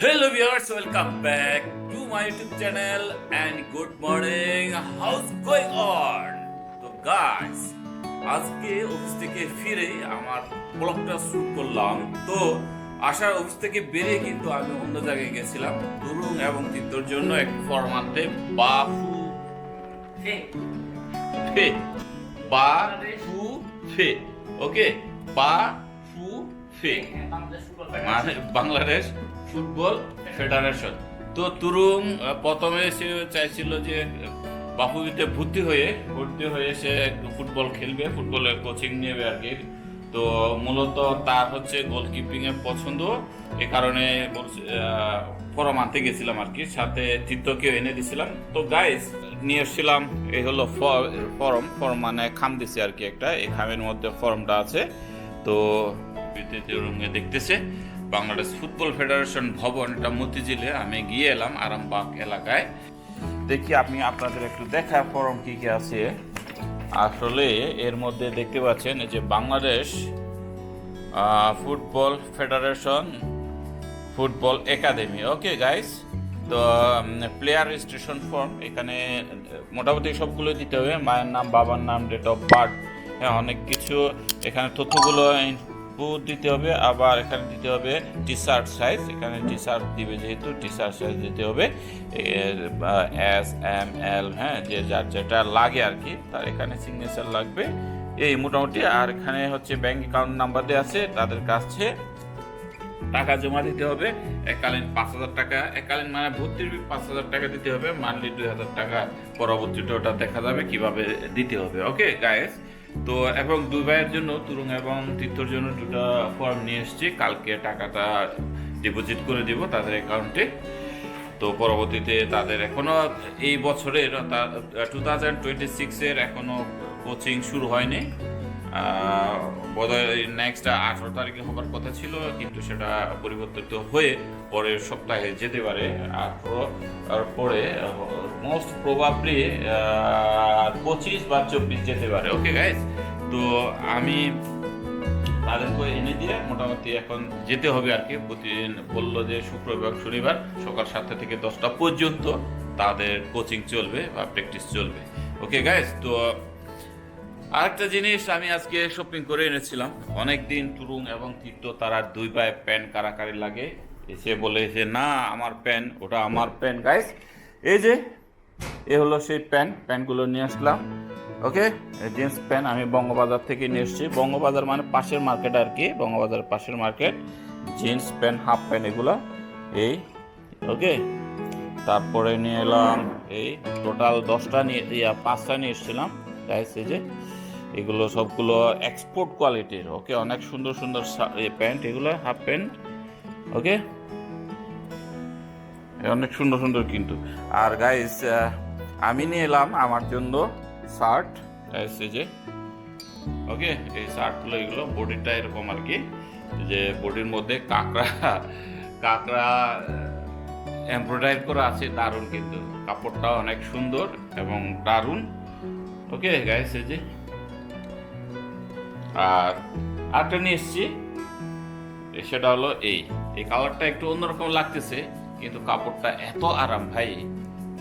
Hello viewers, welcome back to my YouTube channel and good morning. How's going on? তো guys, আজকে office থেকে ফিরে আমার ব্লগটা শুরু করলাম। তো আসার অফিস থেকে বেরিয়ে কিন্তু আমি অন্য জায়গায় গেছিলাম তরুণ এবং তিতোর জন্য একটু ফর্ম আনতে। বাফু ফে ফে বাফু ফে ওকে বাফু ফে মানে বাংলাদেশ ফুটবল ফেডারেশন। তো তুরুং প্রথমে সে চাইছিল যে বাফুবিতে ভর্তি হয়ে সে ফুটবল খেলবে, ফুটবলের কোচিং নেবে আর কি। তো মূলত তার হচ্ছে গোলকিপিং এর পছন্দ, এ কারণে ফর্ম আনতে গেছিলাম আর কি, সাথে চিত্রকেও এনে দিছিলাম। তো গাইস নিয়ে এসেছিলাম, এই হলো ফর্ম মানে খাম দিছে আর কি, একটা এই খামের মধ্যে ফর্মটা আছে। তো দেখতেছে বাংলাদেশ ফুটবল ফেডারেশন ভবন, এটা মতিঝিলে। আমি গিয়ে এলাম আরামবাগ এলাকায়। দেখি আপনি আপনাদের একটু দেখা ফর্ম কি কি আছে। আসলে এর মধ্যে দেখতে পাচ্ছেন যে Bangladesh football federation football academy. Okay guys, তো প্লেয়ার রেজিস্ট্রেশন ফর্ম, এখানে মোটামুটি সবগুলো দিতে হবে, মায়ের নাম, বাবার নাম, ডেট অফ বার্থ, হ্যাঁ অনেক কিছু এখানে তথ্যগুলো দিতে হবে। আবার এখানে দিতে হবে টি শার্ট সাইজ, এখানে টি শার্ট দিবে যেহেতু টি শার্ট সাইজ দিতে হবে এস এম এল, হ্যাঁ যে যার যেটা লাগে আর কি, তার এখানে সিগনেচার লাগবে এই মোটামুটি। আর এখানে হচ্ছে ব্যাংক অ্যাকাউন্ট নাম্বার দেওয়া আছে, তাদের কাছে টাকা জমা দিতে হবে। এককালীন 5,000 টাকা, এককালীন মানে ভর্তির 5,000 টাকা দিতে হবে, মান্থলি 2,000 টাকা। পরবর্তীতে ওটা দেখা যাবে কিভাবে দিতে হবে। ওকে গাইস, তো এবং দুই ভাইয়ের জন্য, তুরুং এবং তীর্থর জন্য দুটো ফর্ম নিয়ে এসেছি। কালকে টাকাটা ডিপোজিট করে দিব তাদের অ্যাকাউন্টে। তো পরবর্তীতে তাদের এখনো এই বছরের 2026-এর এখনো কোচিং শুরু হয়নি। বোধহয় নেক্সট 18 তারিখে হবার কথা ছিল, কিন্তু সেটা পরিবর্তিত হয়ে পরের সপ্তাহে যেতে পারে। 18 পরে মোস্ট প্রবাবলি 25 বা 24 যেতে পারে। ওকে গাইস, তো আমি তাদেরকে এনে দিয়ে মোটামুটি এখন যেতে হবে আর কি। প্রতিদিন বললো যে শুক্রবার শনিবার সকাল 7টা থেকে 10টা পর্যন্ত তাদের কোচিং চলবে বা প্র্যাকটিস চলবে। ওকে গাইস, তো আরেকটা জিনিস আমি আজকে শপিং করে এনেছিলাম। অনেকদিন তুরুং এবং তীর্থ তারা দুই পায়ে প্যান্ট কারাকারি লাগে, এসে বলে যে না আমার প্যান্ট, ওটা আমার প্যান্ট। গাইস এই যে এ হলো সেই প্যান্টগুলো নিয়ে আসলাম। ওকে, জিন্স প্যান্ট আমি বঙ্গবাজার থেকে নিয়ে এসেছি। বঙ্গবাজার মানে পাশের মার্কেট আর কি, বঙ্গবাজার পাশের market. Jeans pant, half pant এগুলো এই। ওকে, তারপরে নিয়ে এলাম এই টোটাল 5টা নিয়ে এসেছিলাম। গাইস এই যে এগুলো সবগুলো এক্সপোর্ট কোয়ালিটির। ওকে, অনেক সুন্দর সুন্দর প্যান্ট এগুলো, হাফ প্যান্ট। ওকে, অনেক সুন্দর সুন্দর কিন্তু। আর গাইস আমি নিয়ে এলাম আমার জন্য শার্ট। গাইস এই যে ওকে, এই শার্টগুলো এগুলো বডিটা এরকম আর কি, যে বডির মধ্যে কাঁকড়া এমব্রয়ডারি করা আছে, দারুণ কিন্তু কাপড়টা অনেক সুন্দর এবং দারুণ। ওকে গাইস এই যে, আর আরেকটা নিয়ে এসছি, সেটা হলো এই কালারটা একটু অন্যরকম লাগতেছে, কিন্তু কাপড়টা এত আরাম ভাই,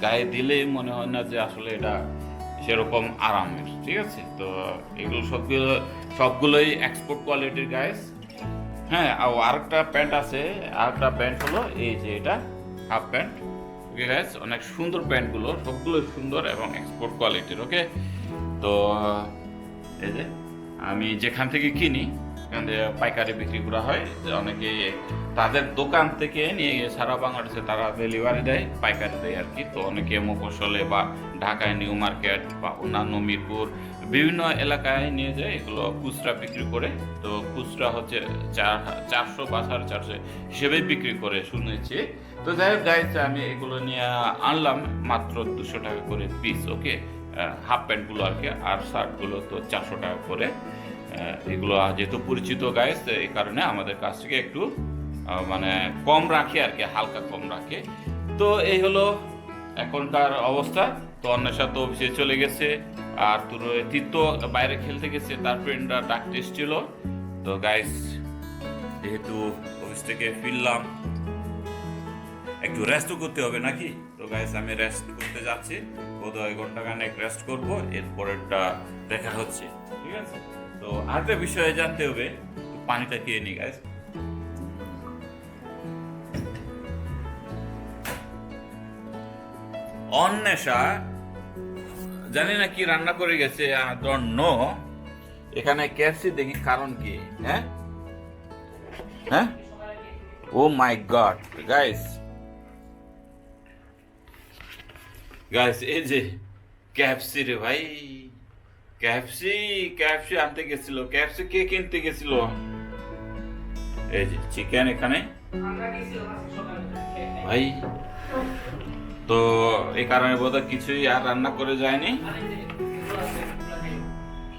গায়ে দিলেই মনে হয় না যে আসলে এটা সেরকম আরামের। ঠিক আছে, তো এগুলো সবগুলোই এক্সপোর্ট কোয়ালিটির গাইস। হ্যাঁ, আরেকটা প্যান্ট আছে, আরেকটা প্যান্ট হলো এই যে এটা হাফ প্যান্ট। ওকে গাইস, অনেক সুন্দর প্যান্টগুলো, সবগুলোই সুন্দর এবং এক্সপোর্ট কোয়ালিটির। ওকে, তো এই যে আমি যেখান থেকে কিনি এখান থেকে পাইকারি বিক্রি করা হয়, অনেকে তাদের দোকান থেকে নিয়ে গিয়ে সারা বাংলাদেশে তারা ডেলিভারি দেয়, পাইকারি দেয় আর কি। তো অনেকে মফস্বলে বা ঢাকায় নিউ মার্কেট বা অন্যান্য মিরপুর বিভিন্ন এলাকায় নিয়ে যায়, এগুলো খুচরা বিক্রি করে। তো খুচরা হচ্ছে 400 বা 450 হিসেবেই বিক্রি করে শুনেছি। তো যাই হোক গাইজ, আমি এগুলো নিয়ে আনলাম মাত্র 200 টাকা করে পিস। ওকে, হাফ প্যান্টগুলো আর কি, আর শার্টগুলো তো 400 টাকা করে। এগুলো যেহেতু পরিচিত গাইস, এই কারণে আমাদের কাছ থেকে একটু মানে কম রাখে আর কি, হালকা কম রাখে। তো এই হলো এখনকার অবস্থা। তো অন্বেষা তো অফিসে চলে গেছে, আর তোর তীর্থ বাইরে খেলতে গেছে, তার ফ্রেন্ডরা ডাকতে এসেছিল। তো গাইস যেহেতু অফিস থেকে ফিরলাম, একটু রেস্টও করতে হবে নাকি। তো গাইস আমি রেস্ট করতে যাচ্ছি, বোধহয় ঘন্টা খানেক রেস্ট করবো, এরপরেরটা দেখা হচ্ছে, ঠিক আছে। তো আরেকটা বিষয়ে জানতে হবে, পানিটা খেয়ে নি গাইস। অন্বেষা জানি না কি রান্না করে গেছে, আই ডোন্ট নো। এখানে কেএফসি দেখি, কারণ কি? হ্যাঁ হ্যাঁ, ও মাই গড গাইস, গাইস এই যে কেএফসি রে ভাই, কেএফসি কেএফসি আনতে গেছিল, কেএফসি কে কিনতে গেছিল? এই যে চিকেন এখানে ভাই। তো এই কারণে বোধহয় কিছুই আর রান্না করে যায়নি।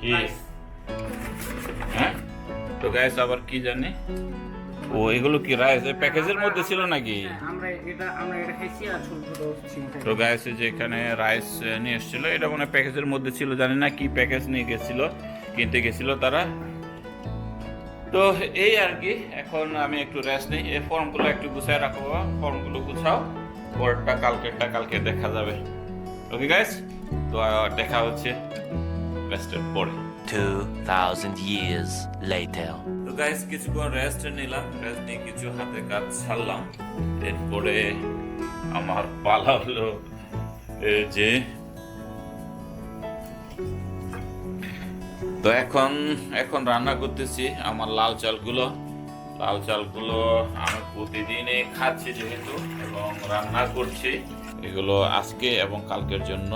কি? হ্যাঁ, তো গাইস আবার কি জানি, ও এগুলো কি রাইস প্যাকেজের মধ্যে ছিল নাকি? তো গাইস যে এখানে রাইস নিয়ে এসেছিল, এটা মনে হয় প্যাকেজের মধ্যে ছিল, জানি না কি প্যাকেজ নিয়ে গেছিল, কিনতে গেছিল তারা। তো এই আর কি, এখন আমি একটু রেস্ট নিই, এই ফর্মগুলো একটু গুছায় রাখো, ফর্মগুলো গুছাও, পরেরটা কালকে দেখা যাবে। ওকে গাইস, তো দেখা হচ্ছে রেস্টের পরে। 2000 years later. তো গাইস কিছুক্ষণ রেস্ট নিলাম, রেস্ট নিয়ে কিছু হাতে কাজ ছাড়লাম, এরপরে আমার পালা হলো এই যে। তো এখন রান্না করতেছি আমার লাল চালগুলো আমি প্রতিদিনই খাচ্ছি যেহেতু, এবং রান্না করছি এগুলো আজকে এবং কালকের জন্য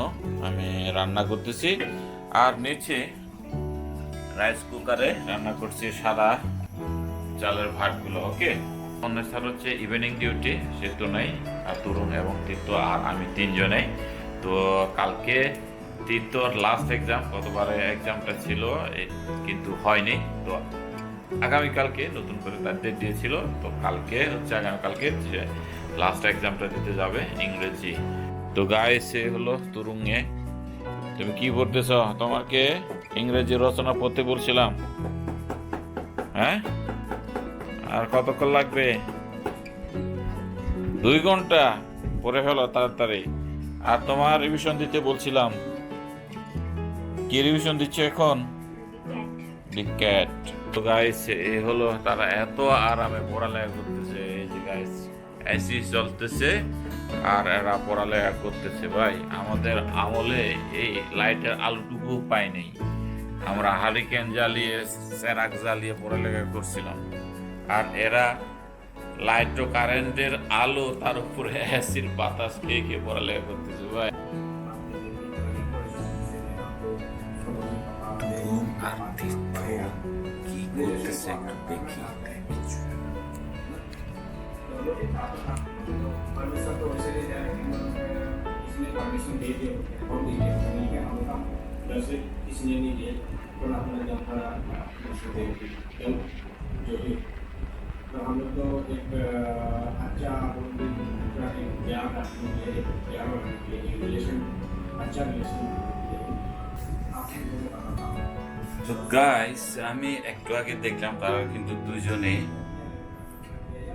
আমি রান্না করতেছি। আর নিচে রাইস কুকারে রান্না করছি সাদা চালের ভাতগুলো। ওকে, অন্যের স্যার হচ্ছে ইভিনিং ডিউটি, সেহেতু নাই, আর তরুণ এবং তীর্থ আর আমি তিনজনেই। তো কালকে তীর্থর লাস্ট এক্সাম, গতবারে এক্সামটা ছিল কিন্তু হয়নি, তো আগামীকালকে নতুন করে তার ডেট দিয়েছিল, তো কালকে হচ্ছে আগামীকালকে লাস্ট এক্সামটা দিতে যাবে ইংরেজি। তো গাইস এ হলো তরুণে, তুমি কি পড়তেছ? তোমাকে ইংরেজি রচনা পড়তে বলছিলাম, হ্যাঁ? আর কতক্ষণ লাগবে? 2 ঘন্টা পড়ে ফেলো তাড়াতাড়ি। আর তোমার রিভিশন দিতে বলছিলাম, কি রিভিশন দিচ্ছ এখন? ক্যাট। তো গাইস এই হলো তারা, এত আরামে পড়ালেখা করতেছে, এই যে গাইস এসি চলতেছে আর এরা পড়ালেখা করতেছে। ভাই আমাদের আমলে এই লাইটের আলোটুকু পাই নাই, আমরা হারিকেন জ্বালিয়ে সেরাক জ্বালিয়ে পড়ালেখা করছিলাম, আর এরা লাইট ও কারেন্টের আলো, তার উপরে এসির বাতাস খেয়ে খেয়ে পড়ালেখা করতেছে। ভাই কি করতেছে একটু দেখি। तो हम लोग तो एक अच्छा रिलेशन তো গাইস আমি একটু আগে দেখলাম তারা কিন্তু দুজনে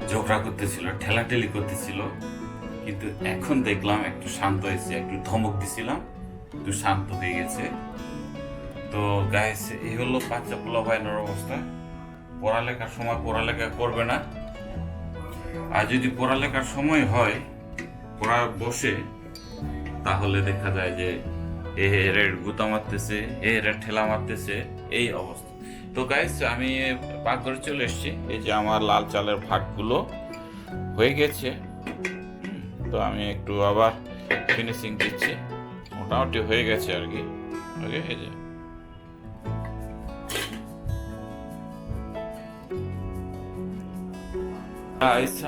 ঝগড়া করতেছিল, ঠেলাঠেলি করতেছিল, কিন্তু এখন দেখলাম একটু শান্ত হয়েছে, একটু ধমক দিছিলাম, একটু শান্ত হয়ে গেছে। তো গাইস এই হলো বাচ্চা পোলা ভাইয়ের অবস্থা, পড়ালেখার সময় পড়ালেখা করবে না, আর যদি পড়ালেখার সময় হয় পড়া বসে, তাহলে দেখা যায় যে এ রেড গুতা মারতেছে, এ রেড ঠেলা মারতেছে, এই অবস্থা। তো গাইস আমি পাকঘরে চলে এসেছি, এই যে আমার লাল চালের ভাতগুলো হয়ে গেছে, তো আমি একটু আবার ফিনিশিং দিচ্ছি, মোটামুটি হয়ে গেছে আর কি। ওকে, এই যে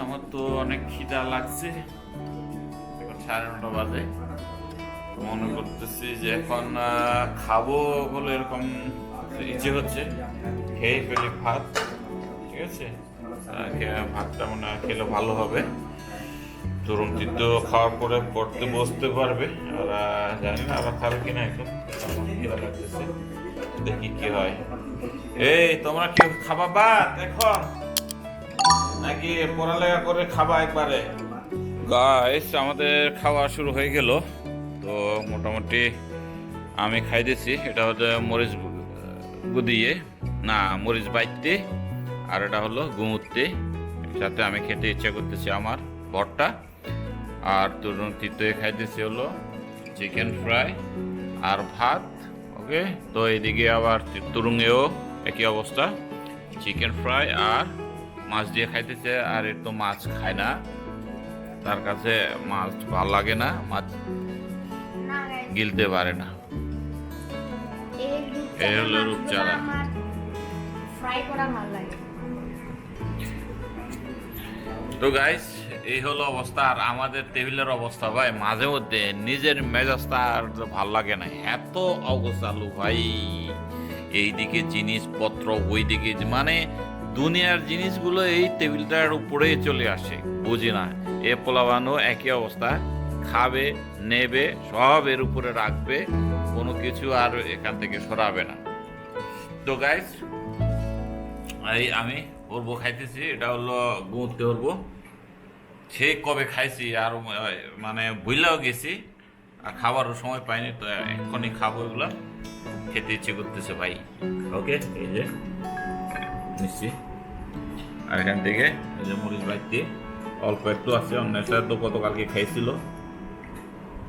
আমার তো অনেক খিদা লাগছে, এখন 9:30 বাজে, মনে করতেছি যে এখন খাবো বলে এরকম ইচ্ছে হচ্ছে, খেয়ে ফেলি ভাত, ঠিক আছে। ভাতটা মনে হয় খেলে ভালো হবে, তরুণ তীর্থ খাওয়ার পরে পড়তে বসতে পারবে, আর জানি না আবার খাবে কিনা, এখন খিদা লাগতেছে, দেখি কি হয়। এই তোমরা কি খাবা ভাত এখন, নাকি পড়ালেখা করে খাবা একবারে? গাইস আমাদের খাওয়া শুরু হয়ে গেল। তো মোটামুটি আমি খাই দিছি, এটা হচ্ছে মরিচ গুদিয়ে না মরিচ বাইতে, আর এটা হলো গুমুত্তে। সাথে আমি খেতে ইচ্ছা করতেছি আমার ভর্তা, আর তরুণ তৃতীয় খাইতেছি হলো চিকেন ফ্রাই আর ভাত। ওকে, তো এদিকে আবার তুরুঙ্গেও একই অবস্থা, চিকেন ফ্রাই আর মাছ দিয়ে খাইতেছে। আর এর তো মাছ খায় না, তার কাছে মাছ ভালো লাগে না, মাছ গিলতে পারে না। এই হলো রূপচাঁদা। ফ্রাই করা ভালো লাগে। তো গাইস এই হলো অবস্থা। আর আমাদের টেবিলের অবস্থা ভাই, মাঝে মধ্যে নিজের মেজাজটা আর ভাল লাগে না, এত অগোছালো ভাই। এইদিকে জিনিসপত্র, ওইদিকে মানে দুনিয়ার জিনিসগুলো এই টেবিলটার উপরে চলে আসে, বুঝি না। এ পোলাবানো একই অবস্থা, খাবে নেবে সব এর উপরে রাখবে, কোনো কিছু আর এখান থেকে সরাবে না। তো গাইস এই আমি ওরবো খাইতেছি, এটা হলো গুঁতে ওরবো। সে কবে খাইছি আর মানে ভুইলাও গেছি, আর খাবারও সময় পাইনি, তো এখনই খাবো। এগুলো খেতে ইচ্ছে করতেছে ভাই। ওকে, এই যে নিচ্ছি। আর এখান থেকে এই যে মরিচ বাইতে অল্প একটু আছে, অন্যের সাথে তো গতকালকে খাইছিল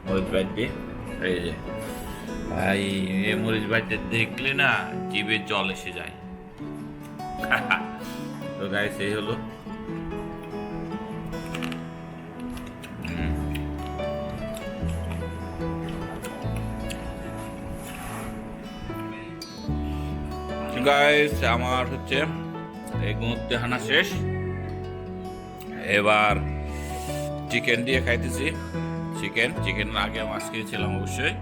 মরিচ বাইতে। এই যে ভাই, এই মরিচ বাইতে দেখলে না জিভে জল এসে যায়। তো গাইস এই হলো গাইস আমার হচ্ছে এই গুঁতে হানা শেষ। এবার চিকেন দিয়ে খাইতেছি। চিকেনের আগে মাছ খেয়েছিলাম অবশ্যই।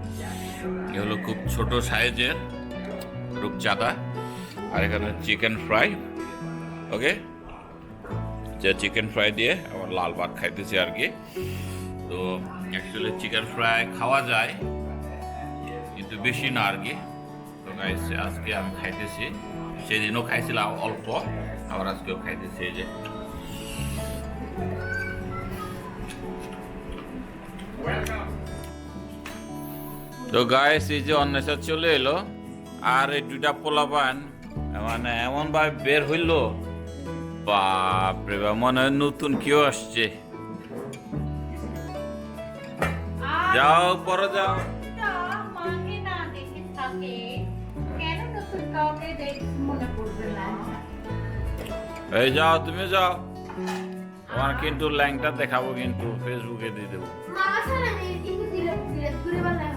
এ হলো খুব ছোট সাইজের রূপচাঁদা, আর এখানে চিকেন ফ্রাই। ওকে, যে চিকেন ফ্রাই দিয়ে আমার লাল ভাত খাইতেছি আর কি। তো অ্যাকচুয়ালি চিকেন ফ্রাই খাওয়া যায়, কিন্তু বেশি না আর কি। তো গাইস আজকে আমি খাইতেছি, সেদিনও খাইছিলাম অল্প, আবার আজকেও খাইতেছি। এই যে তো গাইস এই যে অন্বেষা চলে এলো, আর এই দুইটা পোলাপান মানে এমন ভাবে বের হইলো, বাপরে বাপ, মনে হয় নতুন কেউ আসছে। যাও পরে যাও। মাকে না দেখে থাকে, কেন নতুন কাউকে মনে পড়বে না? এই যাও, তুমি যাও, তোমার কিন্তু ল্যাংটা দেখাবো, কিন্তু ফেসবুকে দিয়ে দেবো। মামা ছাড়া নেই, কিন্তু দিলে দূরে বেলা